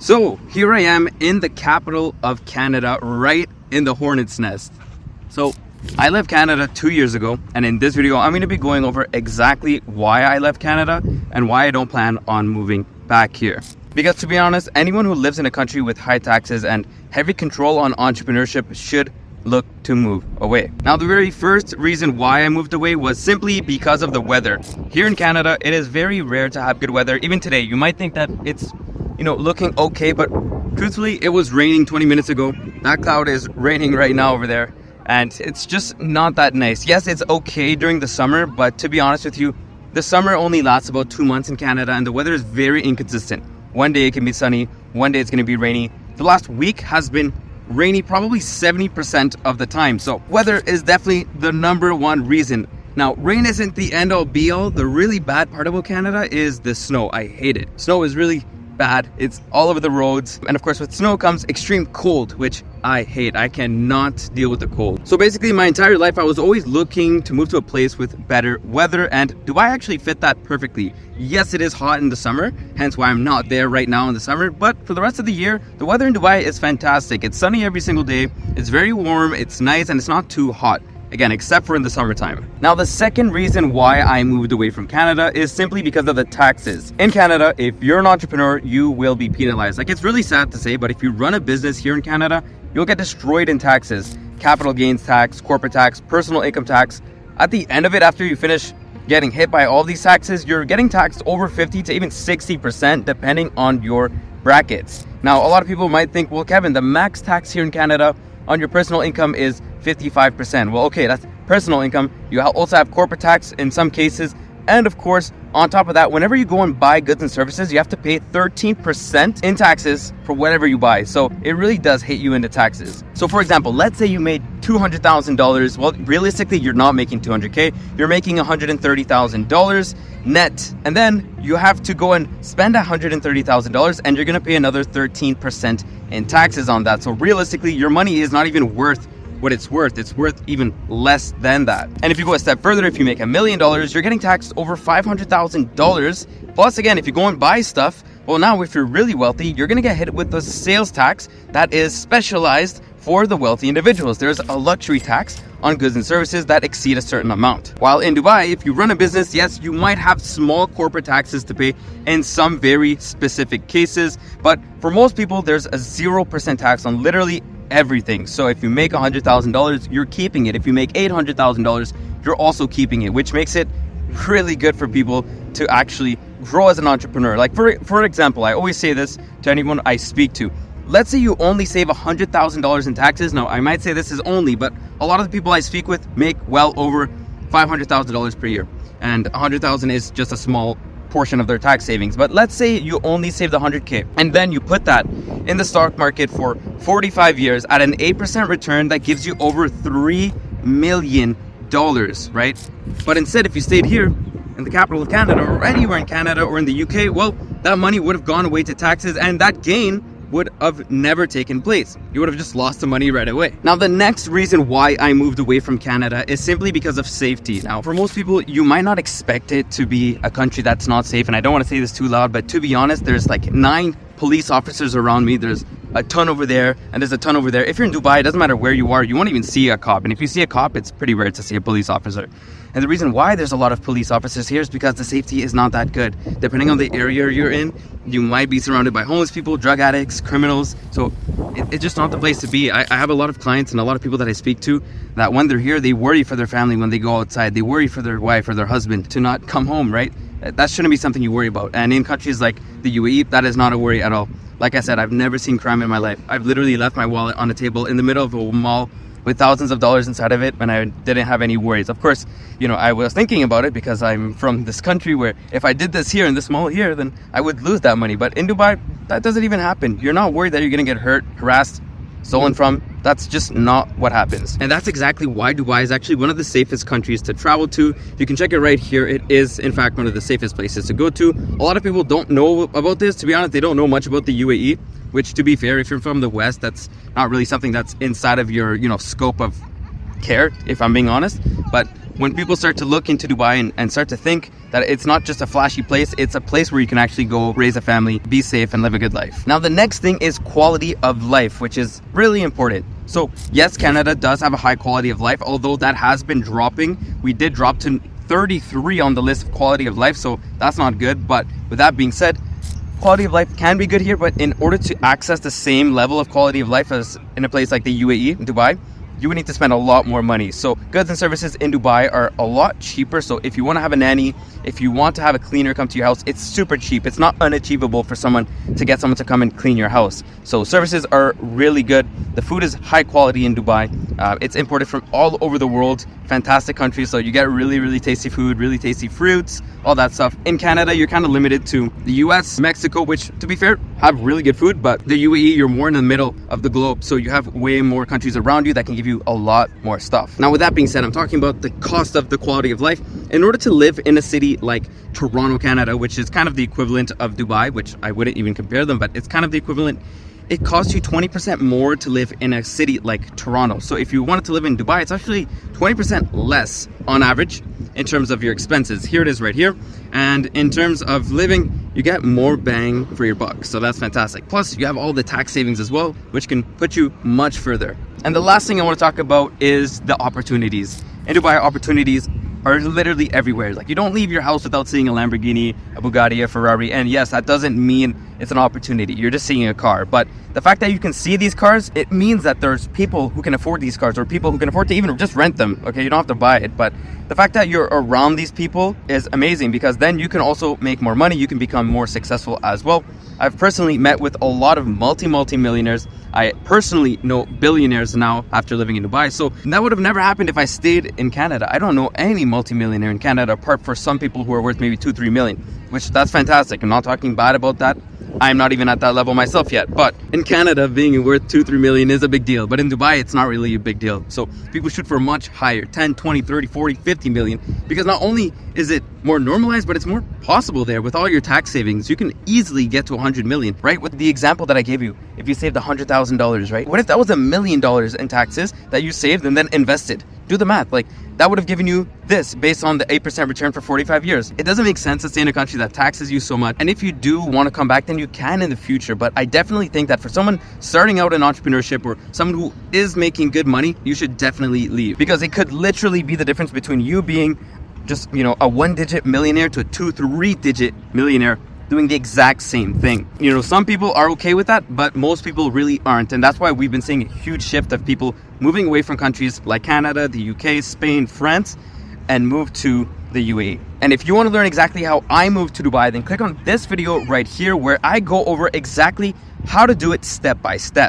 So here I am in the capital of Canada, right in the hornet's nest. So I left Canada 2 years ago, and in this video I'm going to be going over exactly why I left Canada and why I don't plan on moving back here. Because to be honest, anyone who lives in a country with high taxes and heavy control on entrepreneurship should look to move away. Now, the very first reason why I moved away was simply because of the weather. Here in Canada, it is very rare to have good weather. Even today, you might think that it's looking okay, but truthfully, it was raining 20 minutes ago. That cloud is raining right now over there, and it's just not that nice. Yes, it's okay during the summer, but to be honest with you, the summer only lasts about 2 months in Canada, and the weather is very inconsistent. One day it can be sunny, one day it's going to be rainy. The last week has been rainy probably 70% of the time. So weather is definitely the number one reason. Now, rain isn't the end all be all. The really bad part about Canada is the snow. I hate it. Snow is really bad. It's all over the roads. And of course, with snow comes extreme cold, which I hate. I cannot deal with the cold. So basically, my entire life, I was always looking to move to a place with better weather. And Dubai actually fit that perfectly. Yes, it is hot in the summer, hence why I'm not there right now in the summer. But for the rest of the year, the weather in Dubai is fantastic. It's sunny every single day. It's very warm. It's nice, and it's not too hot. Again, except for in the summertime. Now, the second reason why I moved away from Canada is simply because of the taxes. In Canada, if you're an entrepreneur, you will be penalized. Like, it's really sad to say, but if you run a business here in Canada, you'll get destroyed in taxes. Capital gains tax, corporate tax, personal income tax. At the end of it, after you finish getting hit by all these taxes, you're getting taxed over 50 to even 60% depending on your brackets. Now, a lot of people might think, well, Kevin, the max tax here in Canada on your personal income is 55%. Well, okay, that's personal income. You also have corporate tax in some cases. And of course, on top of that, whenever you go and buy goods and services, you have to pay 13% in taxes for whatever you buy. So it really does hit you into taxes. So for example, let's say you made $200,000. Well, realistically, you're not making 200K. You're making $130,000 net. And then you have to go and spend $130,000 and you're going to pay another 13% in taxes on that. So realistically, your money is not even worth what it's worth. It's worth even less than that. And if you go a step further, if you make $1 million, you're getting taxed over $500,000. Plus, again, if you go and buy stuff, well, now if you're really wealthy, you're going to get hit with the sales tax that is specialized for the wealthy individuals. There's a luxury tax on goods and services that exceed a certain amount. While in Dubai, if you run a business, yes, you might have small corporate taxes to pay in some very specific cases, but for most people, there's a 0% tax on literally everything. So if you make $100,000, you're keeping it. If you make $800,000, you're also keeping it, which makes it really good for people to actually grow as an entrepreneur. Like for example, I always say this to anyone I speak to. Let's say you only save $100,000 in taxes. Now, I might say this is only, but a lot of the people I speak with make well over $500,000 per year. And $100,000 is just a small portion of their tax savings. But let's say you only saved 100K and then you put that in the stock market for 45 years at an 8% return that gives you over $3 million, right? But instead, if you stayed here in the capital of Canada or anywhere in Canada or in the UK, well, that money would have gone away to taxes and that gain would have never taken place. You would have just lost the money right away. Now, the next reason why I moved away from Canada is simply because of safety. Now, for most people, you might not expect it to be a country that's not safe. And I don't want to say this too loud, but to be honest, there's like 9 police officers around me. There's a ton over there and there's a ton over there. If you're in Dubai, it doesn't matter where you are, you won't even see a cop. And if you see a cop, it's pretty rare to see a police officer. And the reason why there's a lot of police officers here is because the safety is not that good. Depending on the area you're in, you might be surrounded by homeless people, drug addicts, criminals. So it's just not the place to be. I have a lot of clients and a lot of people that I speak to that when they're here, they worry for their family when they go outside. They worry for their wife or their husband to not come home, right? That shouldn't be something you worry about. And in countries like the UAE, that is not a worry at all. Like I said, I've never seen crime in my life. I've literally left my wallet on a table in the middle of a mall with thousands of dollars inside of it when I didn't have any worries. Of course, I was thinking about it because I'm from this country where if I did this here in this mall here, then I would lose that money. But in Dubai, that doesn't even happen. You're not worried that you're going to get hurt, harassed, stolen from. That's just not what happens. And that's exactly why Dubai is actually one of the safest countries to travel to. You can check it right here. It is, in fact, one of the safest places to go to. A lot of people don't know about this. To be honest, they don't know much about the UAE, which, to be fair, if you're from the West, that's not really something that's inside of your, scope of care, if I'm being honest. But when people start to look into Dubai and start to think that it's not just a flashy place, it's a place where you can actually go raise a family, be safe, and live a good life. Now, the next thing is quality of life, which is really important. So yes, Canada does have a high quality of life, although that has been dropping. We did drop to 33 on the list of quality of life, so that's not good. But with that being said, quality of life can be good here, but in order to access the same level of quality of life as in a place like the UAE, Dubai, you would need to spend a lot more money. So goods and services in Dubai are a lot cheaper. So if you want to have a nanny, if you want to have a cleaner come to your house, it's super cheap. It's not unachievable for someone to get someone to come and clean your house. So services are really good. The food is high quality in Dubai. It's imported from all over the world. Fantastic country. So you get really, really tasty food, really tasty fruits, all that stuff. In Canada, you're kind of limited to the US, Mexico, which to be fair, have really good food, but the UAE, you're more in the middle of the globe. So you have way more countries around you that can give you a lot more stuff. Now, with that being said, I'm talking about the cost of the quality of life. In order to live in a city like Toronto, Canada, which is kind of the equivalent of Dubai, which I wouldn't even compare them, but it's kind of the equivalent. It costs you 20% more to live in a city like Toronto. So if you wanted to live in Dubai, it's actually 20% less on average in terms of your expenses. Here it is right here. And in terms of living, you get more bang for your buck. So that's fantastic. Plus, you have all the tax savings as well, which can put you much further. And the last thing I want to talk about is the opportunities. In Dubai, opportunities are literally everywhere. Like, you don't leave your house without seeing a Lamborghini, a Bugatti, a Ferrari. And yes, that doesn't mean it's an opportunity. You're just seeing a car. But the fact that you can see these cars, it means that there's people who can afford these cars, or people who can afford to even just rent them. Okay, you don't have to buy it. But the fact that you're around these people is amazing, because then you can also make more money. You can become more successful as well. I've personally met with a lot of multi-millionaires. I personally know billionaires now after living in Dubai. So that would have never happened if I stayed in Canada. I don't know any multi-millionaire in Canada apart for some people who are worth maybe 2-3 million, which that's fantastic. I'm not talking bad about that. I'm not even at that level myself yet. But in Canada, being worth 2-3 million is a big deal. But in Dubai, it's not really a big deal. So people shoot for much higher, 10, 20, 30, 40, 50 million. Because not only is it more normalized, but it's more possible there. With all your tax savings, you can easily get to 100 million, right? With the example that I gave you, if you saved $100,000, right? What if that was $1 million in taxes that you saved and then invested? Do the math. Like, that would have given you this based on the 8% return for 45 years. It doesn't make sense to stay in a country that taxes you so much. And if you do want to come back, then you can in the future. But I definitely think that for someone starting out in entrepreneurship, or someone who is making good money, you should definitely leave, because it could literally be the difference between you being just, you know, a 1-digit millionaire to a 2-3-digit millionaire doing the exact same thing. You know, some people are okay with that, but most people really aren't. And that's why we've been seeing a huge shift of people moving away from countries like Canada, the UK, Spain, France, and move to the UAE. And if you want to learn exactly how I moved to Dubai, then click on this video right here, where I go over exactly how to do it step by step.